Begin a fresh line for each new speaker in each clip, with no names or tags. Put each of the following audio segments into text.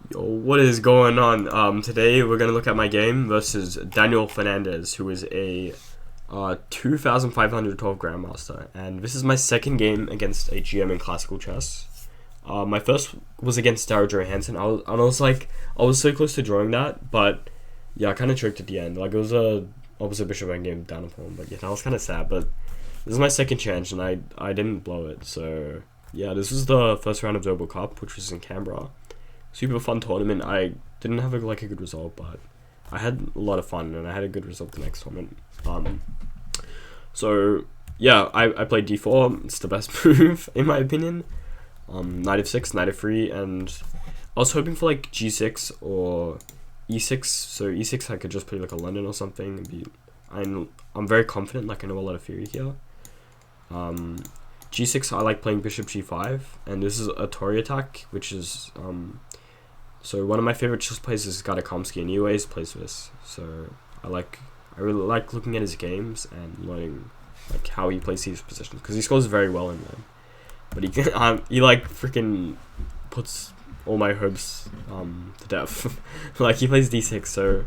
Yo, what is going on? Today we're gonna look at my game versus Daniel Fernandez, who is a 2,512 Grandmaster, and this is my second game against a GM in classical chess. My first was against Darrow Johansson. I was so close to drawing that, but yeah, I kind of choked at the end. Like it was a opposite bishop endgame down a pawn, but yeah, that was kind of sad. But this is my second chance, and I didn't blow it. So yeah, this was the first round of Doeberl Cup, which was in Canberra. Super fun tournament. I didn't have a good result, but I had a lot of fun and I had a good result the next tournament. So yeah, I played d4. It's the best move in my opinion. Knight f6, knight f3, and I was hoping for like g6 or e6. So e6 I could just play like a London or something and be. I'm very confident. Like I know a lot of theory here. G6 I like playing bishop g5, and this is a Tory attack, which is so one of my favorite chess players is Gadakomsky, and he always plays this. So I really like looking at his games and learning like how he plays these positions, because he scores very well in them. But he can, he like freaking puts all my hopes to death. Like he plays d6, so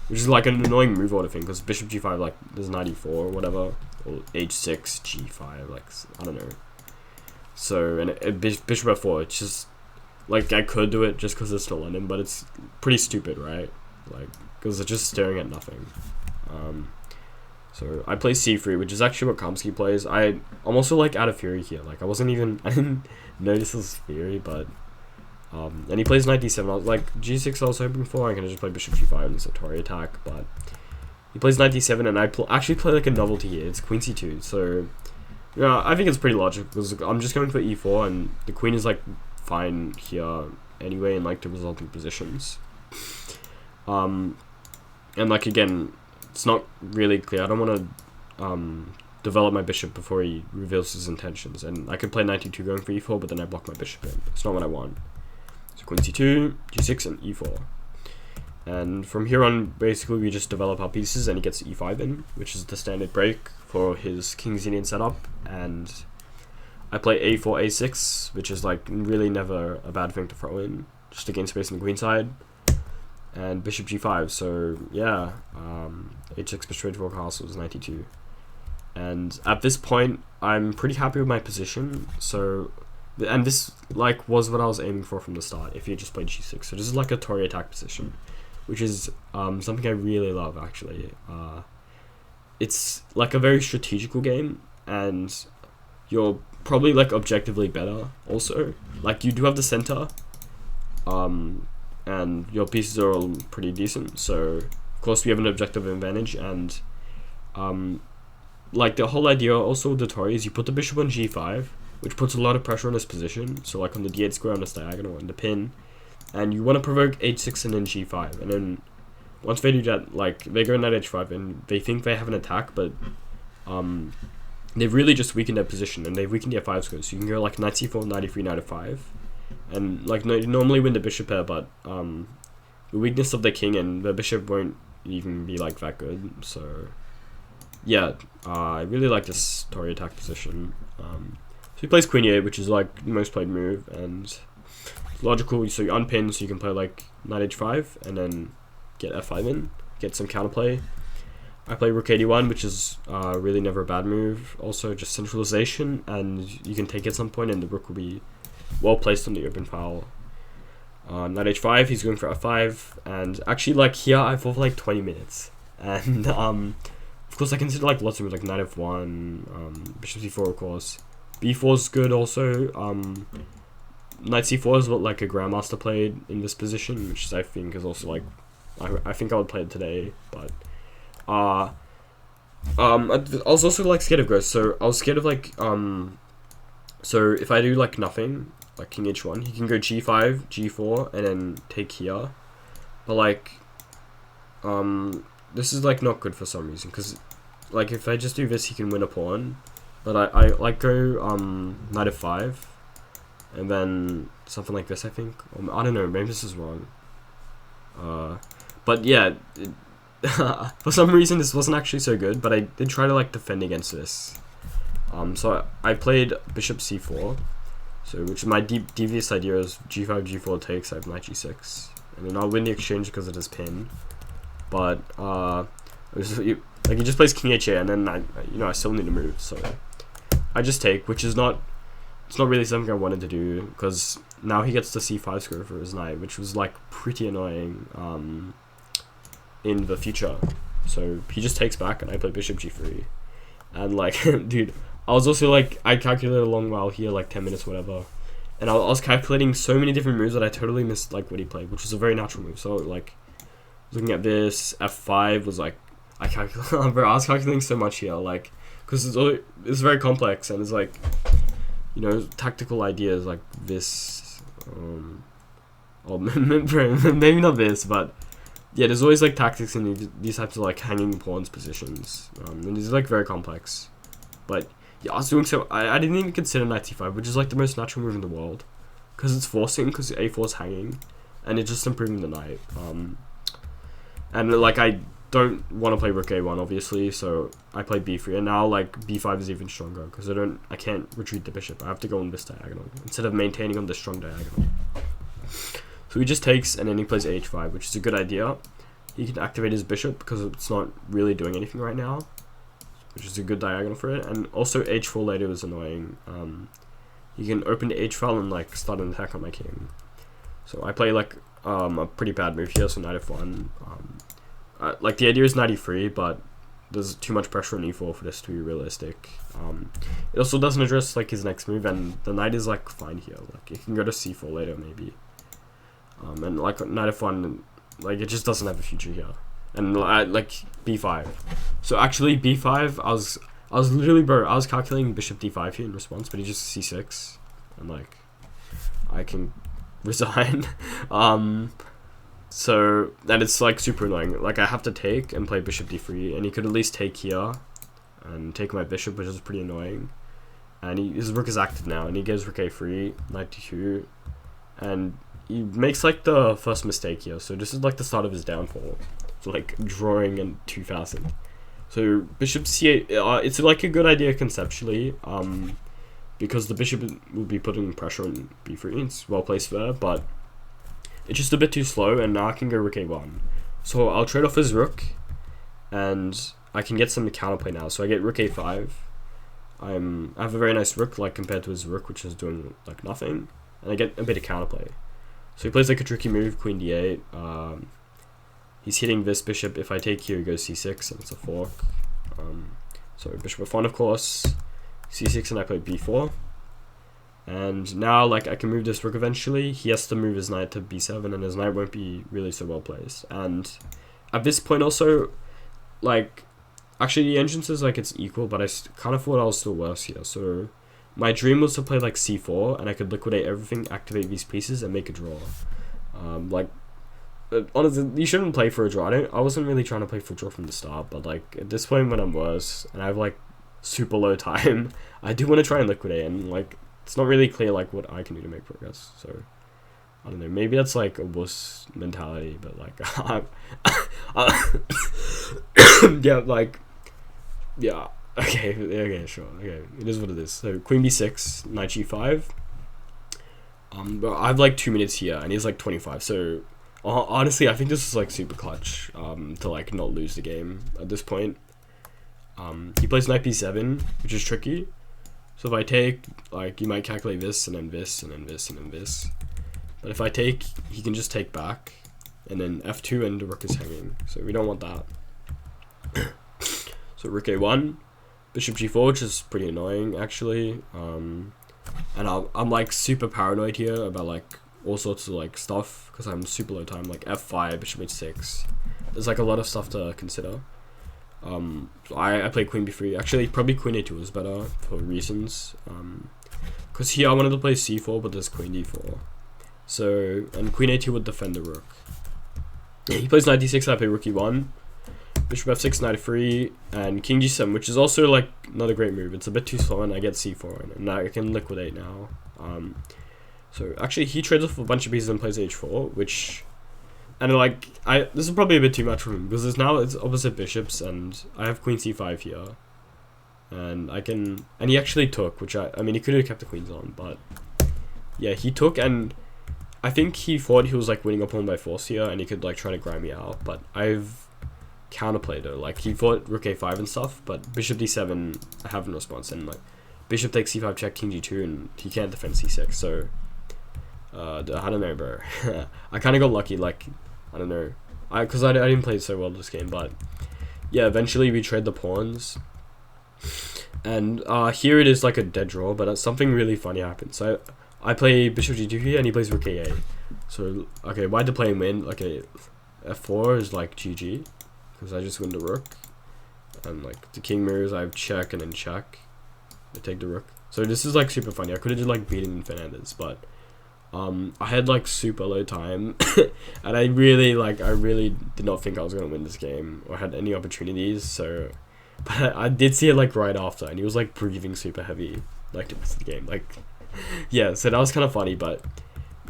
which is like an annoying move order thing, because bishop g5 like there's knight e4 or whatever, or h6 g5, like I don't know. So and bishop f4, it's just like I could do it just because it's still London, but it's pretty stupid, right? Like because it's just staring at nothing. So I play c3, which is actually what Kamsky plays. I'm also like out of theory here. Like I didn't notice this theory, but and he plays knight d7. I was like g6. I was hoping for. I can just play bishop g5 and it's a Tory attack, but he plays knight d7, and I actually play like a novelty here. It's queen c2. So yeah, I think it's pretty logical because I'm just going for e4, and the queen is like fine here anyway in like the resulting positions. And like again, it's not really clear. I don't want to develop my bishop before he reveals his intentions, and I could play knight e2 going for e4, but then I block my bishop in. It's not what I want. So queen c2, g6, and e4. And from here on, basically we just develop our pieces, and he gets e5 in, which is the standard break for his King's Indian setup. And I play a4, a6, which is like really never a bad thing to throw in, just to gain space on the queen side. And bishop g5, so yeah, h6 straight for castle is 92. And at this point, I'm pretty happy with my position. So, and this like was what I was aiming for from the start. If you just played g6, so this is like a Tory attack position, which is something I really love actually. It's like a very strategical game, and you're probably like objectively better also. Like you do have the center, and your pieces are all pretty decent, so of course we have an objective advantage. And like the whole idea also with the Tory is you put the bishop on g5, which puts a lot of pressure on this position, so like on the d8 square, on this diagonal, and the pin, and you want to provoke h6 and then g5, and then once they do that, like they go knight h5 and they think they have an attack, but they've really just weakened their position, and they've weakened their 5 squares, so you can go like knight c4, knight e3, knight f5, and like you normally win the bishop pair, but the weakness of the king and the bishop won't even be like that good. So yeah, I really like this Tory attack position. So he plays queen e8, which is like the most played move, and logical. So you unpin, so you can play like knight h5 and then get f5 in, get some counterplay. I play rook 81, which is really never a bad move. Also just centralization, and you can take it at some point, and the rook will be well placed on the open file. Knight h5, he's going for f5, and actually like here I fought for like 20 minutes, and of course I consider like lots of moves like knight f1, bishop c4 of course, b4 is good also. Knight c4 is what like a grandmaster played in this position, which is, I think is also like I think I would play it today, but I was also like scared of ghosts, so I was scared of like so if I do like nothing, like king h1, he can go g5, g4, and then take here. But like, this is like not good for some reason, because like if I just do this, he can win a pawn. But I like go knight f5, and then something like this, I think. I don't know, maybe this is wrong. But yeah, for some reason this wasn't actually so good, but I did try to like defend against this. So I played bishop c4. So, which my devious idea is g5, g4 takes, I have knight g6. And then I'll win the exchange because it is pin. But, he just plays king h8, and then I still need to move, so I just take, which is not, it's not really something I wanted to do, because now he gets the c5 square for his knight, which was like pretty annoying in the future. So he just takes back, and I play bishop g3, and like, dude, I was also like, I calculated a long while here, like 10 minutes, whatever, and I was calculating so many different moves that I totally missed like what he played, which was a very natural move. So like, looking at this, f5 was like, I was calculating so much here, like, because it's very complex, and it's like, you know, tactical ideas like this, or maybe not this, but yeah, there's always like tactics in these types of like hanging pawns positions, and these are like very complex. But yeah, I was doing so, I didn't even consider knight c5, which is like the most natural move in the world, because it's forcing, because a4 is hanging, and it's just improving the knight. And like, I don't want to play rook a1 obviously, so I play b3, and now like b5 is even stronger, because I can't retreat the bishop. I have to go on this diagonal instead of maintaining on this strong diagonal. So he just takes, and then he plays h5, which is a good idea. He can activate his bishop because it's not really doing anything right now, which is a good diagonal for it. And also h4 later is annoying. He can open the h file and like start an attack on my king. So I play like a pretty bad move here, so knight f1. Like the idea is knight e3, but there's too much pressure on e4 for this to be realistic. It also doesn't address like his next move, and the knight is like fine here. Like it can go to c4 later maybe. And like knight f1, like it just doesn't have a future here. And like b5. So actually b5, I was literally, bro, I was calculating bishop d5 here in response, but he just c6, and like I can resign. So that it's like super annoying. Like I have to take and play bishop d3, and he could at least take here and take my bishop, which is pretty annoying. And his rook is active now, and he gives rook a3, knight d2, and he makes like the first mistake here. So this is like the start of his downfall. So like drawing in 2000. So bishop c8, it's like a good idea conceptually, because the bishop will be putting pressure on b3. It's well placed there, but it's just a bit too slow, and now I can go rook a1. So I'll trade off his rook, and I can get some counterplay now. So I get rook a5. I have a very nice rook, like compared to his rook, which is doing like nothing, and I get a bit of counterplay. So he plays like a tricky move, queen d8. He's hitting this bishop. If I take here, he goes c6, and it's a fork. So bishop f1, of course, c6, and I play b4. And now, like, I can move this rook eventually. He has to move his knight to b7, and his knight won't be really so well placed. And at this point also, like, actually the entrance is, like, it's equal, but I kind of thought I was still worse here. So my dream was to play, like, c4, and I could liquidate everything, activate these pieces, and make a draw. Like, honestly, you shouldn't play for a draw. I wasn't really trying to play for a draw from the start, but, like, at this point when I'm worse, and I have, like, super low time, I do want to try and liquidate, and, like, it's not really clear like what I can do to make progress. So I don't know, maybe that's like a wuss mentality, but like yeah, like yeah, okay, sure, okay, it is what it is. So queen b6, knight g5. But I have like 2 minutes here, and he's like 25. So honestly, I think this is like super clutch to like not lose the game at this point. He plays knight b7, which is tricky. So if I take, like, you might calculate this, and then this, and then this, and then this. But if I take, he can just take back, and then f2, and the rook is hanging. So we don't want that. So rook a1, bishop g4, which is pretty annoying, actually. And I'm, like, super paranoid here about, like, all sorts of, like, stuff, because I'm super low time, like f5, bishop h6. There's, like, a lot of stuff to consider. So I played queen b3. Actually, probably queen a2 is better for reasons. Because here I wanted to play c4, but there's queen d4. So, and queen a2 would defend the rook. He plays knight d6, I play rook e1. Bishop f6, knight f3, and king g7, which is also like not a great move. It's a bit too slow, and I get c4, and now I can liquidate now. So actually, he trades off a bunch of pieces and plays h4, which. And like, this is probably a bit too much for him, because it's opposite bishops, and I have queen c5 here. And I can, and he actually took, which I mean, he could have kept the queens on, but yeah, he took, and I think he thought he was like winning a pawn by force here, and he could like try to grind me out. But I've counterplayed it. Like he fought rook a5 and stuff, but bishop d7 I have in response, and like bishop takes c5 check king g2, and he can't defend c6. So I don't know, bro. I kind of got lucky. Like I don't know, because I didn't play so well this game, but yeah, eventually we trade the pawns. And here it is like a dead draw, but something really funny happened. So I play bishop g2 here, and he plays rook a8. So okay, why'd the play win? Like f4 is like GG, because I just win the rook, and like the king moves, I have check and then check. I take the rook. So this is like super funny. I could have just like beaten Fernandez, but I had like super low time, and I really did not think I was gonna win this game or had any opportunities. So. But I did see it like right after, and he was like breathing super heavy like the rest of the game. Like, yeah, so that was kind of funny, but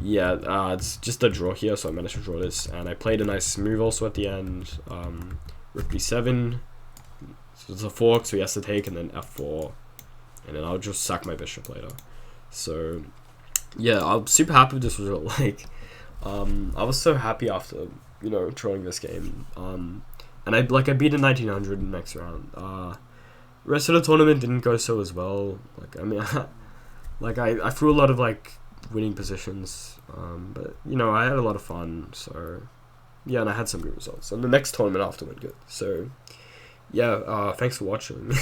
yeah, it's just a draw here, so I managed to draw this, and I played a nice move also at the end. Rook b7, so it's a fork, so he has to take, and then f4, and then I'll just sack my bishop later. So yeah, I'm super happy with this result. Like, I was so happy after drawing this game. And I beat in 1900 in the next round. Rest of the tournament didn't go so as well. Like I mean, like I threw a lot of like winning positions. But I had a lot of fun. So yeah, and I had some good results. And the next tournament after went good. So yeah, thanks for watching.